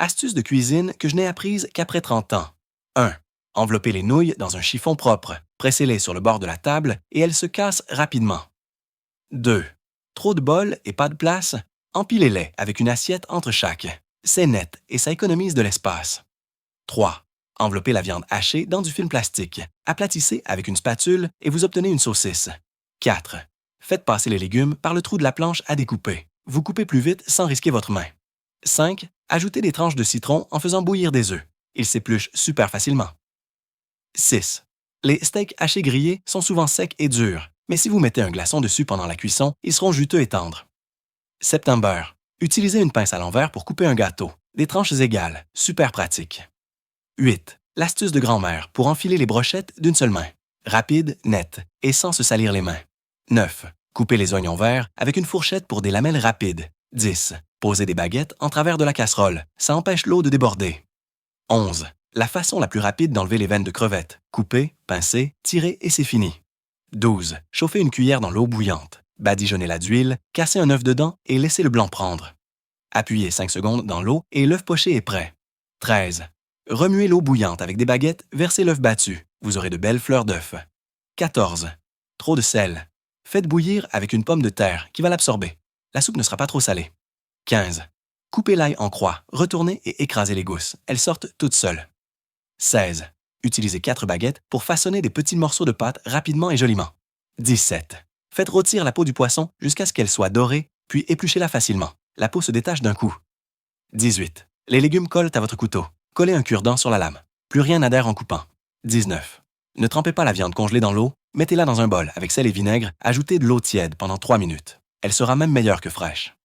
Astuce de cuisine que je n'ai apprise qu'après 30 ans. 1. Enveloppez les nouilles dans un chiffon propre. Pressez-les sur le bord de la table et elles se cassent rapidement. 2. Trop de bols et pas de place? Empilez-les avec une assiette entre chaque. C'est net et ça économise de l'espace. 3. Enveloppez la viande hachée dans du film plastique. Aplatissez avec une spatule et vous obtenez une saucisse. 4. Faites passer les légumes par le trou de la planche à découper. Vous coupez plus vite sans risquer votre main. 5. Ajoutez des tranches de citron en faisant bouillir des œufs. Ils s'épluchent super facilement. 6. Les steaks hachés grillés sont souvent secs et durs, mais si vous mettez un glaçon dessus pendant la cuisson, ils seront juteux et tendres. September. Utilisez une pince à l'envers pour couper un gâteau. Des tranches égales, super pratique. 8. L'astuce de grand-mère pour enfiler les brochettes d'une seule main. Rapide, nette et sans se salir les mains. 9. Coupez les oignons verts avec une fourchette pour des lamelles rapides. 10. Posez des baguettes en travers de la casserole. Ça empêche l'eau de déborder. 11. La façon la plus rapide d'enlever les veines de crevettes. Couper, pincer, tirer et c'est fini. 12. Chauffez une cuillère dans l'eau bouillante. Badigeonnez-la d'huile, cassez un œuf dedans et laissez le blanc prendre. Appuyez 5 secondes dans l'eau et l'œuf poché est prêt. 13. Remuez l'eau bouillante avec des baguettes, versez l'œuf battu. Vous aurez de belles fleurs d'œuf. 14. Trop de sel. Faites bouillir avec une pomme de terre qui va l'absorber. La soupe ne sera pas trop salée. 15. Coupez l'ail en croix, retournez et écrasez les gousses. Elles sortent toutes seules. 16. Utilisez 4 baguettes pour façonner des petits morceaux de pâte rapidement et joliment. 17. Faites rôtir la peau du poisson jusqu'à ce qu'elle soit dorée, puis épluchez-la facilement. La peau se détache d'un coup. 18. Les légumes collent à votre couteau. Collez un cure-dent sur la lame. Plus rien n'adhère en coupant. 19. Ne trempez pas la viande congelée dans l'eau, mettez-la dans un bol avec sel et vinaigre, ajoutez de l'eau tiède pendant 3 minutes. Elle sera même meilleure que fraîche.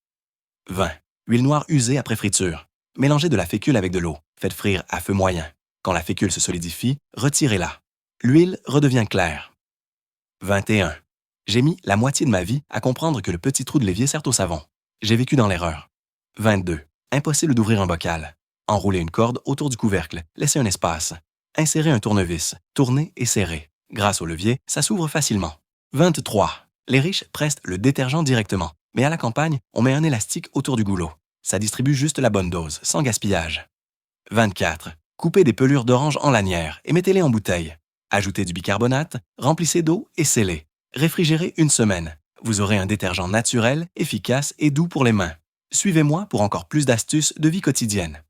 20. Huile noire usée après friture. Mélangez de la fécule avec de l'eau. Faites frire à feu moyen. Quand la fécule se solidifie, retirez-la. L'huile redevient claire. 21. J'ai mis la moitié de ma vie à comprendre que le petit trou de l'évier sert au savon. J'ai vécu dans l'erreur. 22. Impossible d'ouvrir un bocal. Enroulez une corde autour du couvercle. Laissez un espace. Insérez un tournevis. Tournez et serrez. Grâce au levier, ça s'ouvre facilement. 23. Les riches pressent le détergent directement. Mais à la campagne, on met un élastique autour du goulot. Ça distribue juste la bonne dose, sans gaspillage. 24. Coupez des pelures d'orange en lanières et mettez-les en bouteille. Ajoutez du bicarbonate, remplissez d'eau et scellez. Réfrigérez 1 semaine. Vous aurez un détergent naturel, efficace et doux pour les mains. Suivez-moi pour encore plus d'astuces de vie quotidienne.